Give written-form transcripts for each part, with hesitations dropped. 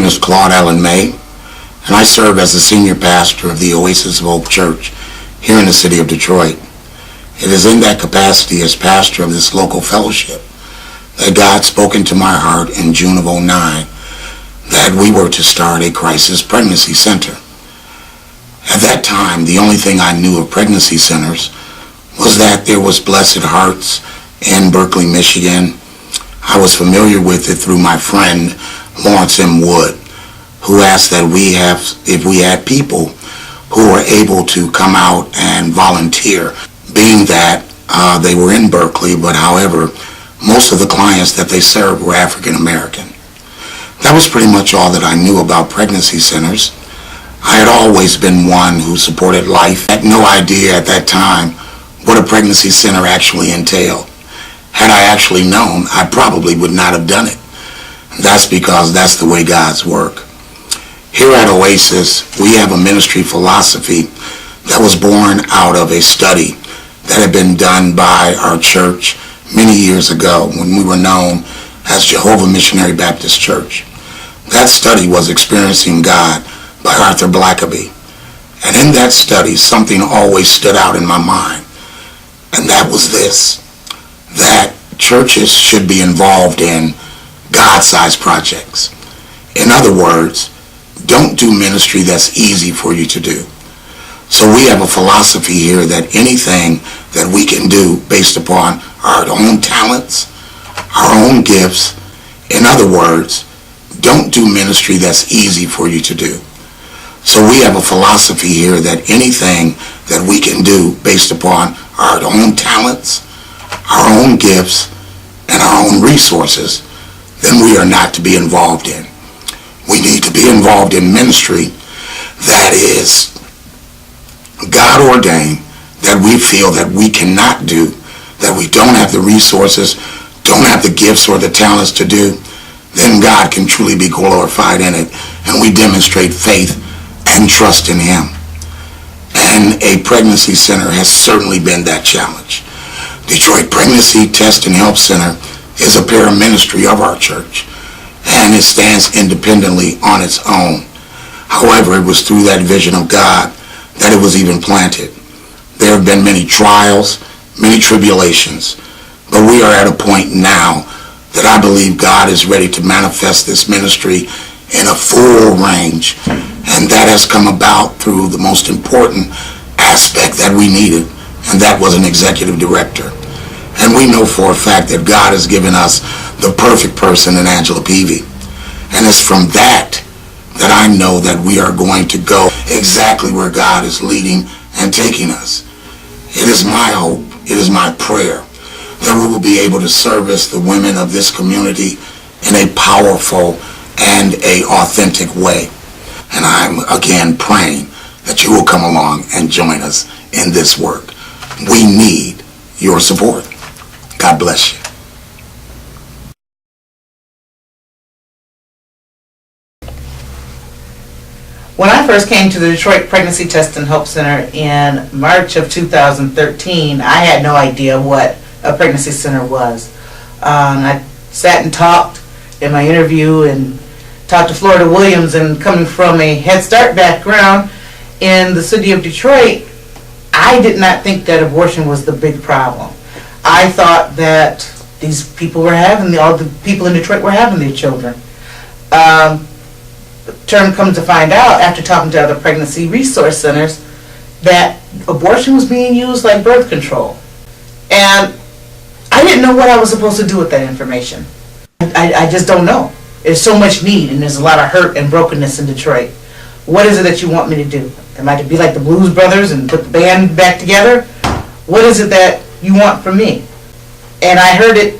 is Claude Allen May, and I serve as the senior pastor of the Oasis of Hope Church here in the city of Detroit. It is in that capacity as pastor of this local fellowship that God spoke into my heart in June of '09 that we were to start a crisis pregnancy center. At that time, the only thing I knew of pregnancy centers was that there was Blessed Hearts in Berkeley, Michigan. I was familiar with it through my friend Lawrence M. Wood, who asked that if we had people who were able to come out and volunteer, being that they were in Berkeley, but however, most of the clients that they served were African American. That was pretty much all that I knew about pregnancy centers. I had always been one who supported life. I had no idea at that time what a pregnancy center actually entailed. Had I actually known, I probably would not have done it. That's because that's the way God's work. Here at Oasis, we have a ministry philosophy that was born out of a study that had been done by our church many years ago when we were known as Jehovah Missionary Baptist Church. That study was Experiencing God by Arthur Blackaby. And in that study, something always stood out in my mind, and that was this, that churches should be involved in God-sized projects. In other words, don't do ministry that's easy for you to do. So we have a philosophy here that anything that we can do based upon our own talents, our own gifts, in other words, don't do ministry that's easy for you to do. So we have a philosophy here that anything that we can do based upon our own talents, our own gifts, and our own resources, then we are not to be involved in. We need to be involved in ministry that is God ordained, that we feel that we cannot do, that we don't have the resources, don't have the gifts or the talents to do. Then God can truly be glorified in it, and we demonstrate faith and trust in Him. And a pregnancy center has certainly been that challenge. Detroit Pregnancy Test and Help Center is a paraministry of our church, and it stands independently on its own. However, it was through that vision of God that it was even planted. There have been many trials, many tribulations, but we are at a point now that I believe God is ready to manifest this ministry in a full range, and that has come about through the most important aspect that we needed, and that was an executive director. And we know for a fact that God has given us the perfect person in Angela Peavy. And it's from that I know that we are going to go exactly where God is leading and taking us. It is my hope, it is my prayer that we will be able to service the women of this community in a powerful and a authentic way. And I'm again praying that you will come along and join us in this work. We need your support. God bless you. When I first came to the Detroit Pregnancy Test and Help Center in March of 2013, I had no idea what a pregnancy center was. I sat and talked in my interview and talked to Florida Williams, and coming from a Head Start background in the city of Detroit, I did not think that abortion was the big problem. I thought that these people were having, all the people in Detroit were having their children. Term comes to find out, after talking to other pregnancy resource centers, that abortion was being used like birth control. And I didn't know what I was supposed to do with that information. I just don't know. There's so much need, and there's a lot of hurt and brokenness in Detroit. What is it that you want me to do? Am I to be like the Blues Brothers and put the band back together? What is it that you want from me? And I heard it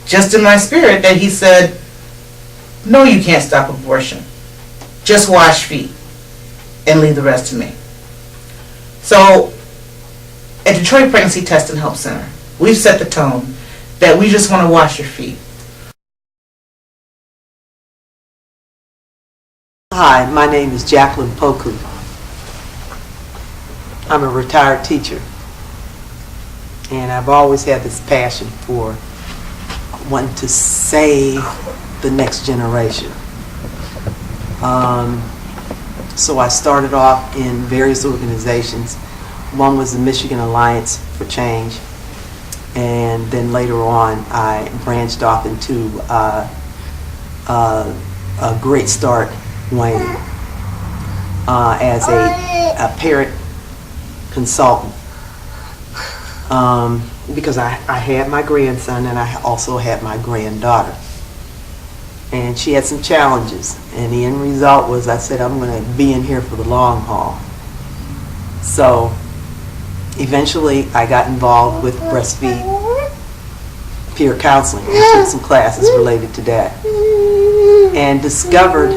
just in my spirit that he said, no, you can't stop abortion. Just wash feet and leave the rest to me. So at Detroit Pregnancy Test and Help Center, we've set the tone that we just want to wash your feet. Hi, my name is Jacqueline Poku. I'm a retired teacher, and I've always had this passion for wanting to save the next generation. So I started off in various organizations. One was the Michigan Alliance for Change, and then later on I branched off into a Great Start Wayne as a parent consultant, because I had my grandson and I also had my granddaughter. And she had some challenges, and the end result was I said, I'm going to be in here for the long haul. So eventually I got involved with breastfeed peer counseling and took some classes related to that, and discovered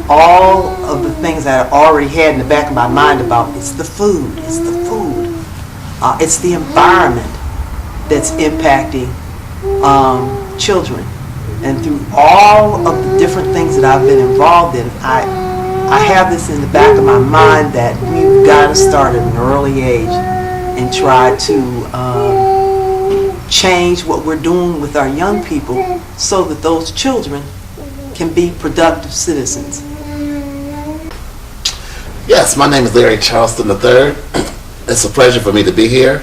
all of the things that I already had in the back of my mind about it's the food, it's the environment that's impacting children. And through all of the different things that I've been involved in, I have this in the back of my mind that we've got to start at an early age and try to change what we're doing with our young people so that those children can be productive citizens. Yes, my name is Larry Charleston III. It's a pleasure for me to be here.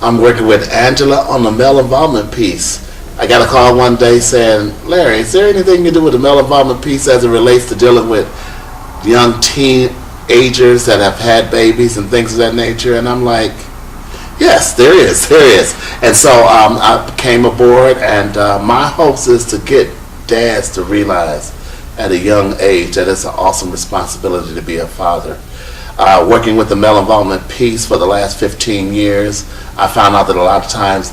I'm working with Angela on the male involvement piece. I got a call one day saying, Larry, is there anything you do with the male involvement piece as it relates to dealing with young teenagers that have had babies and things of that nature? And I'm like, yes, there is. And so I came aboard, and my hopes is to get dads to realize at a young age that it's an awesome responsibility to be a father. Working with the male involvement piece for the last 15 years, I found out that a lot of times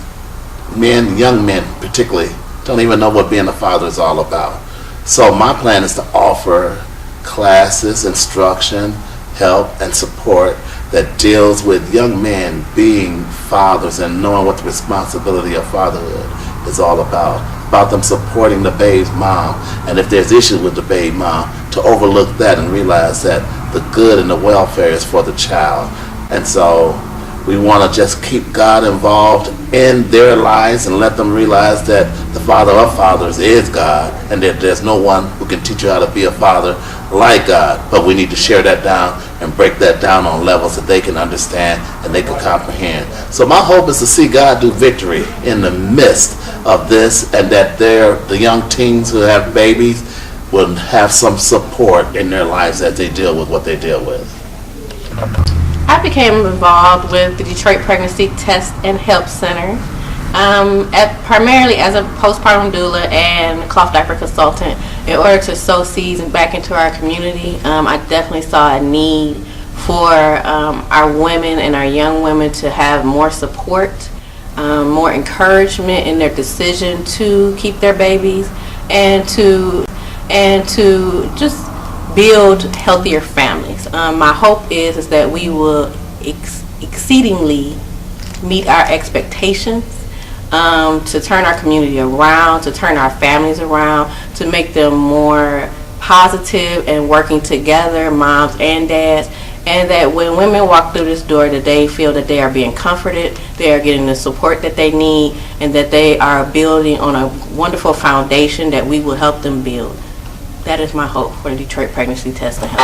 men, young men particularly, don't even know what being a father is all about. So my plan is to offer classes, instruction, help, and support that deals with young men being fathers and knowing what the responsibility of fatherhood is all about them supporting the babe's mom, and if there's issues with the babe mom, to overlook that and realize that the good and the welfare is for the child. And so we want to just keep God involved in their lives and let them realize that the Father of fathers is God, and that there's no one who can teach you how to be a father like God. But we need to share that down and break that down on levels that they can understand and they can comprehend. So my hope is to see God do victory in the midst of this, and that the young teens who have babies will have some support in their lives as they deal with what they deal with. I became involved with the Detroit Pregnancy Test and Help Center, primarily as a postpartum doula and cloth diaper consultant, in order to sow seeds back into our community. I definitely saw a need for our women and our young women to have more support, more encouragement in their decision to keep their babies, and to just build healthier families. My hope is that we will exceedingly meet our expectations, to turn our community around, to turn our families around, to make them more positive and working together, moms and dads, and that when women walk through this door, that they feel that they are being comforted, they are getting the support that they need, and that they are building on a wonderful foundation that we will help them build. That is my hope for the Detroit Pregnancy Test and Help.